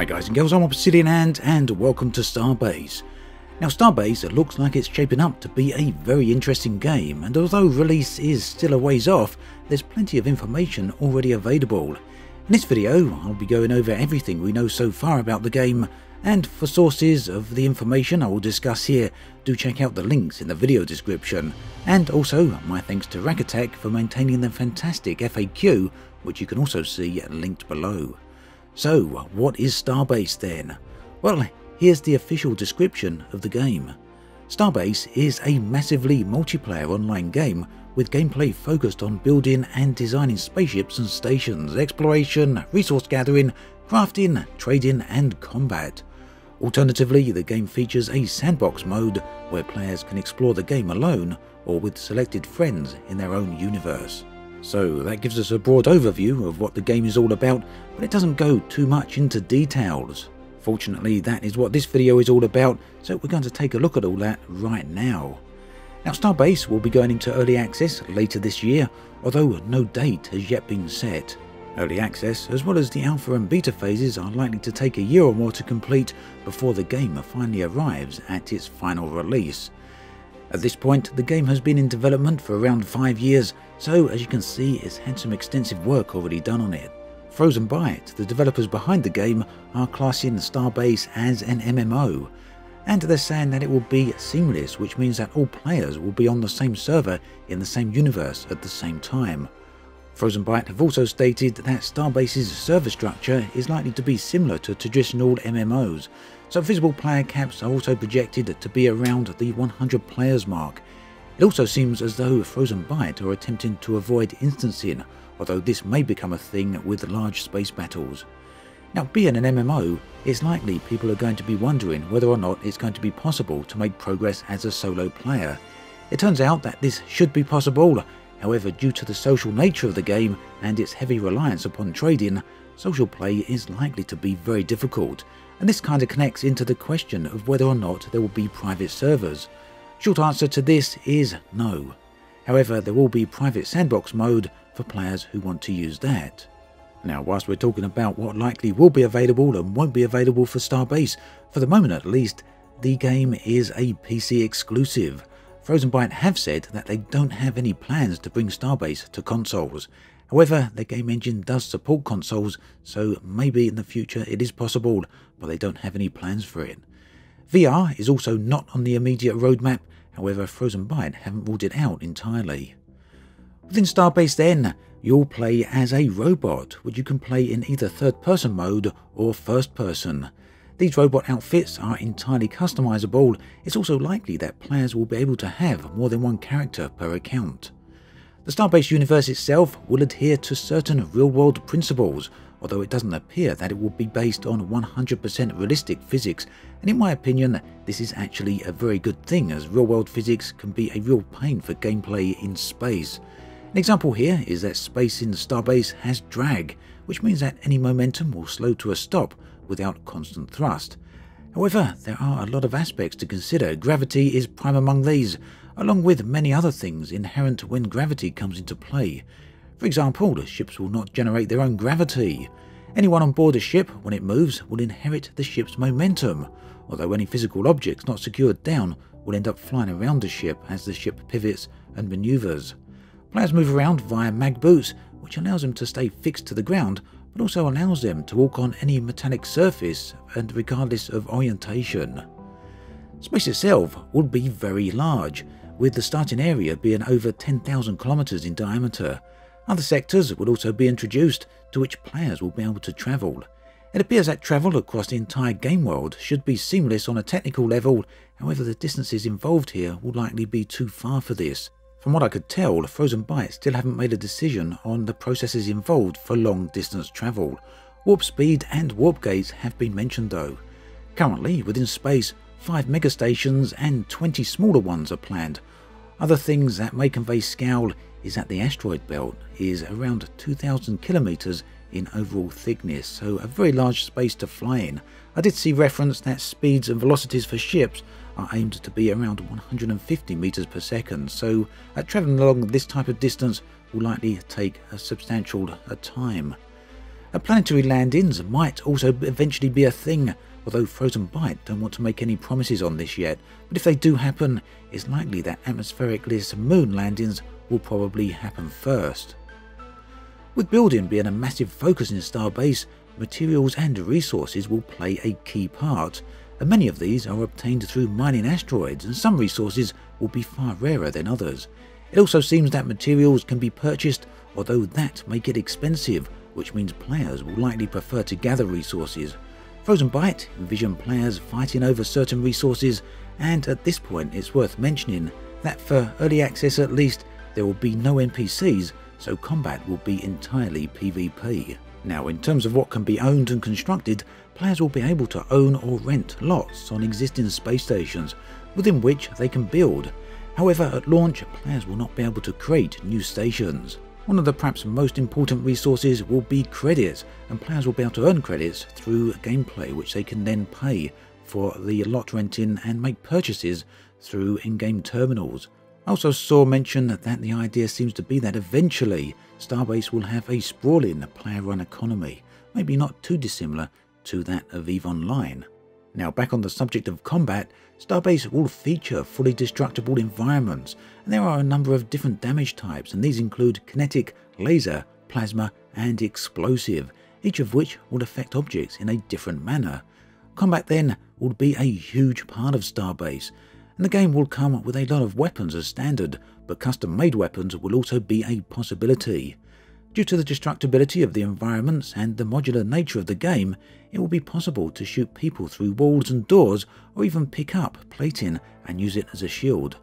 Hi guys and girls, I'm Obsidian and welcome to Starbase. Now Starbase looks like it's shaping up to be a very interesting game, and although release is still a ways off, there's plenty of information already available. In this video I'll be going over everything we know so far about the game, and for sources of the information I will discuss here, do check out the links in the video description, and also my thanks to Rack Attack for maintaining the fantastic FAQ, which you can also see linked below. So, what is Starbase then? Well, here's the official description of the game. Starbase is a massively multiplayer online game with gameplay focused on building and designing spaceships and stations, exploration, resource gathering, crafting, trading and combat. Alternatively, the game features a sandbox mode where players can explore the game alone or with selected friends in their own universe. So that gives us a broad overview of what the game is all about, but it doesn't go too much into details. Fortunately, that is what this video is all about, so we're going to take a look at all that right now. Now Starbase will be going into early access later this year, although no date has yet been set. Early access, as well as the alpha and beta phases, are likely to take a year or more to complete before the game finally arrives at its final release. At this point, the game has been in development for around 5 years, so as you can see, it's had some extensive work already done on it. Frozenbyte, the developers behind the game, are classing Starbase as an MMO, and they're saying that it will be seamless, which means that all players will be on the same server in the same universe at the same time. Frozenbyte have also stated that Starbase's server structure is likely to be similar to traditional MMOs, so visible player caps are also projected to be around the 100 players mark. It also seems as though Frozenbyte are attempting to avoid instancing, although this may become a thing with large space battles. Now, being an MMO, it's likely people are going to be wondering whether or not it's going to be possible to make progress as a solo player. It turns out that this should be possible. However, due to the social nature of the game and its heavy reliance upon trading, social play is likely to be very difficult, and this kind of connects into the question of whether or not there will be private servers. Short answer to this is no. However, there will be private sandbox mode for players who want to use that. Now, whilst we're talking about what likely will be available and won't be available for Starbase, for the moment at least, the game is a PC exclusive. Frozenbyte have said that they don't have any plans to bring Starbase to consoles. However, their game engine does support consoles, so maybe in the future it is possible, but they don't have any plans for it. VR is also not on the immediate roadmap, however Frozenbyte haven't ruled it out entirely. Within Starbase then, you'll play as a robot, which you can play in either third-person mode or first-person. These robot outfits are entirely customizable. It's also likely that players will be able to have more than one character per account. The Starbase universe itself will adhere to certain real-world principles, although it doesn't appear that it will be based on 100% realistic physics, and in my opinion, this is actually a very good thing, as real-world physics can be a real pain for gameplay in space. An example here is that space in Starbase has drag, which means that any momentum will slow to a stop without constant thrust. However, there are a lot of aspects to consider. Gravity is prime among these, along with many other things inherent when gravity comes into play. For example, the ships will not generate their own gravity. Anyone on board a ship, when it moves, will inherit the ship's momentum, although any physical objects not secured down will end up flying around the ship as the ship pivots and maneuvers. Players move around via mag boots, which allows them to stay fixed to the ground, but also allows them to walk on any metallic surface and regardless of orientation. Space itself will be very large, with the starting area being over 10,000 kilometers in diameter. Other sectors will also be introduced, to which players will be able to travel. It appears that travel across the entire game world should be seamless on a technical level, however the distances involved here will likely be too far for this. From what I could tell, Frozenbyte still haven't made a decision on the processes involved for long distance travel. Warp speed and warp gates have been mentioned though. Currently, within space, 5 megastations and 20 smaller ones are planned. Other things that may convey scale is that the asteroid belt is around 2,000 kilometers in overall thickness, so a very large space to fly in. I did see reference that speeds and velocities for ships are aimed to be around 150 meters per second, so travelling along this type of distance will likely take a substantial time. Planetary landings might also eventually be a thing, although Frozenbyte don't want to make any promises on this yet, but if they do happen, it's likely that atmosphericless moon landings will probably happen first. With building being a massive focus in Starbase, materials and resources will play a key part, and many of these are obtained through mining asteroids, and some resources will be far rarer than others. It also seems that materials can be purchased, although that may get expensive, which means players will likely prefer to gather resources. Frozenbyte envision players fighting over certain resources, and at this point it's worth mentioning that for early access at least, there will be no NPCs, so combat will be entirely PvP. Now, in terms of what can be owned and constructed, players will be able to own or rent lots on existing space stations, within which they can build. However, at launch, players will not be able to create new stations. One of the perhaps most important resources will be credits, and players will be able to earn credits through gameplay, which they can then pay for the lot renting and make purchases through in-game terminals. I also saw mention that the idea seems to be that eventually Starbase will have a sprawling player-run economy, maybe not too dissimilar to that of EVE Online. Now, back on the subject of combat, Starbase will feature fully destructible environments, and there are a number of different damage types, and these include kinetic, laser, plasma and explosive, each of which will affect objects in a different manner. Combat then will be a huge part of Starbase, and the game will come with a lot of weapons as standard, but custom-made weapons will also be a possibility. Due to the destructibility of the environments and the modular nature of the game, it will be possible to shoot people through walls and doors, or even pick up plating and use it as a shield.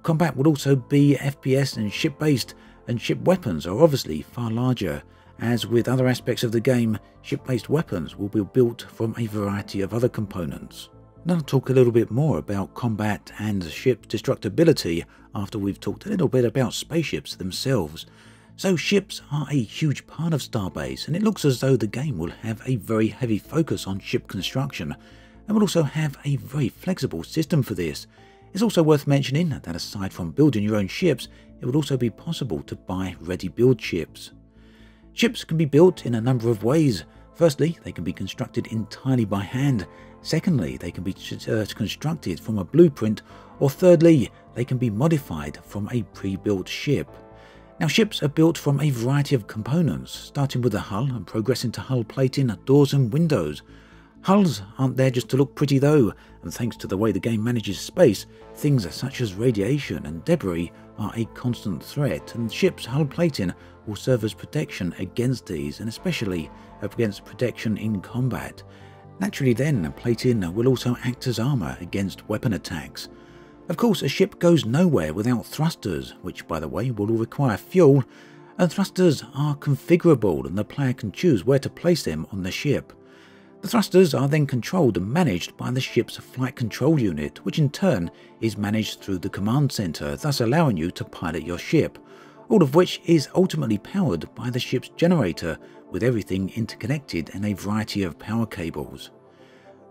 Combat will also be FPS and ship-based, and ship weapons are obviously far larger. As with other aspects of the game, ship-based weapons will be built from a variety of other components. Now I'll talk a little bit more about combat and ship destructibility after we've talked a little bit about spaceships themselves. So ships are a huge part of Starbase, and it looks as though the game will have a very heavy focus on ship construction, and will also have a very flexible system for this. It's also worth mentioning that aside from building your own ships, it will also be possible to buy ready-build ships. Ships can be built in a number of ways. Firstly, they can be constructed entirely by hand. Secondly, they can be constructed from a blueprint, or thirdly, they can be modified from a pre-built ship. Now, ships are built from a variety of components, starting with the hull and progressing to hull plating, doors and windows. Hulls aren't there just to look pretty though, and thanks to the way the game manages space, things such as radiation and debris are a constant threat, and ships' hull plating will serve as protection against these, and especially against protection in combat. Naturally then, plating will also act as armour against weapon attacks. Of course, a ship goes nowhere without thrusters, which by the way will require fuel, and thrusters are configurable and the player can choose where to place them on the ship. The thrusters are then controlled and managed by the ship's flight control unit, which in turn is managed through the command center, thus allowing you to pilot your ship, all of which is ultimately powered by the ship's generator, with everything interconnected in a variety of power cables.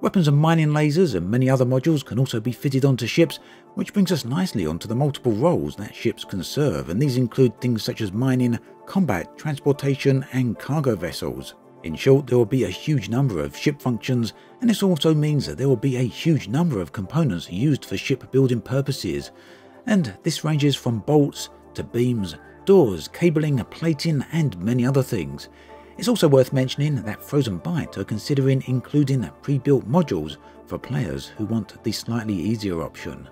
Weapons and mining lasers and many other modules can also be fitted onto ships, which brings us nicely onto the multiple roles that ships can serve, and these include things such as mining, combat, transportation and cargo vessels. In short, there will be a huge number of ship functions, and this also means that there will be a huge number of components used for ship building purposes, and this ranges from bolts to beams, doors, cabling, plating and many other things. It's also worth mentioning that Frozenbyte are considering including pre-built modules for players who want the slightly easier option.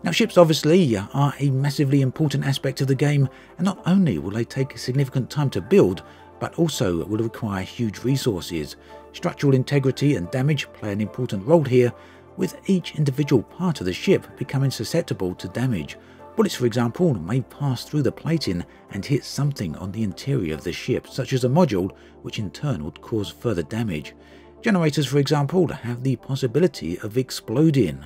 Now, ships obviously are a massively important aspect of the game, and not only will they take a significant time to build, but also will require huge resources. Structural integrity and damage play an important role here, with each individual part of the ship becoming susceptible to damage. Bullets, for example, may pass through the plating and hit something on the interior of the ship, such as a module, which in turn would cause further damage. Generators, for example, have the possibility of exploding.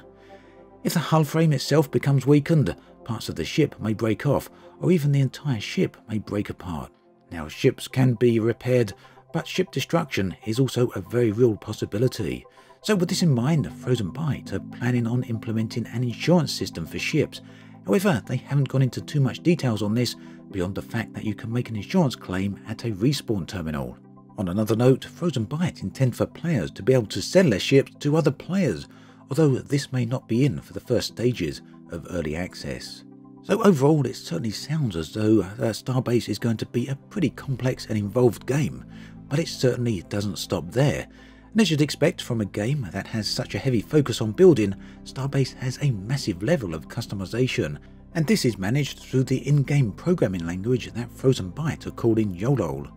If the hull frame itself becomes weakened, parts of the ship may break off, or even the entire ship may break apart. Now, ships can be repaired, but ship destruction is also a very real possibility. So with this in mind, Frozenbyte are planning on implementing an insurance system for ships. However, they haven't gone into too much details on this, beyond the fact that you can make an insurance claim at a respawn terminal. On another note, Frozenbyte intend for players to be able to sell their ships to other players, although this may not be in for the first stages of early access. So overall, it certainly sounds as though Starbase is going to be a pretty complex and involved game, but it certainly doesn't stop there. And as you'd expect from a game that has such a heavy focus on building, Starbase has a massive level of customization, and this is managed through the in-game programming language that Frozenbyte are calling YOLO.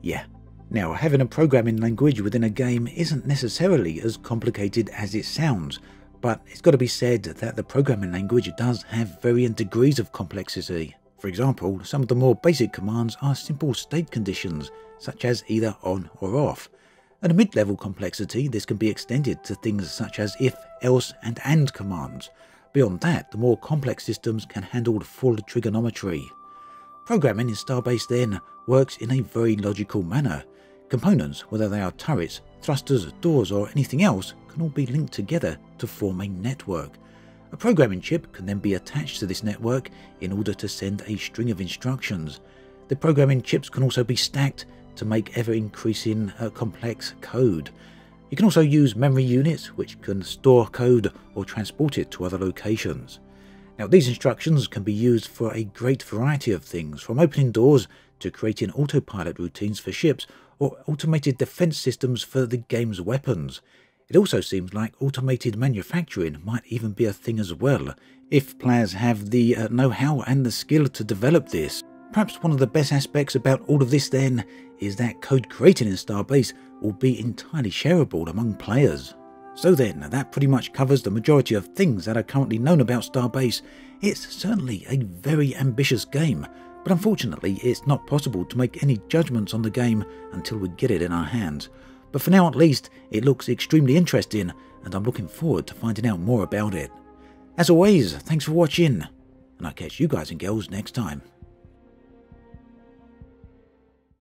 Yeah. Now, having a programming language within a game isn't necessarily as complicated as it sounds, but it's got to be said that the programming language does have varying degrees of complexity. For example, some of the more basic commands are simple state conditions, such as either on or off. At a mid-level complexity, this can be extended to things such as if, else, and commands. Beyond that, the more complex systems can handle full trigonometry. Programming in Starbase then works in a very logical manner. Components, whether they are turrets, thrusters, doors, or anything else, can all be linked together to form a network. A programming chip can then be attached to this network in order to send a string of instructions. The programming chips can also be stacked to make ever-increasing complex code. You can also use memory units, which can store code or transport it to other locations. Now, these instructions can be used for a great variety of things, from opening doors to creating autopilot routines for ships or automated defense systems for the game's weapons. It also seems like automated manufacturing might even be a thing as well, if players have the know-how and the skill to develop this. Perhaps one of the best aspects about all of this then is that code created in Starbase will be entirely shareable among players. So then, that pretty much covers the majority of things that are currently known about Starbase. It's certainly a very ambitious game, but unfortunately it's not possible to make any judgments on the game until we get it in our hands. But for now at least, it looks extremely interesting, and I'm looking forward to finding out more about it. As always, thanks for watching, and I'll catch you guys and girls next time.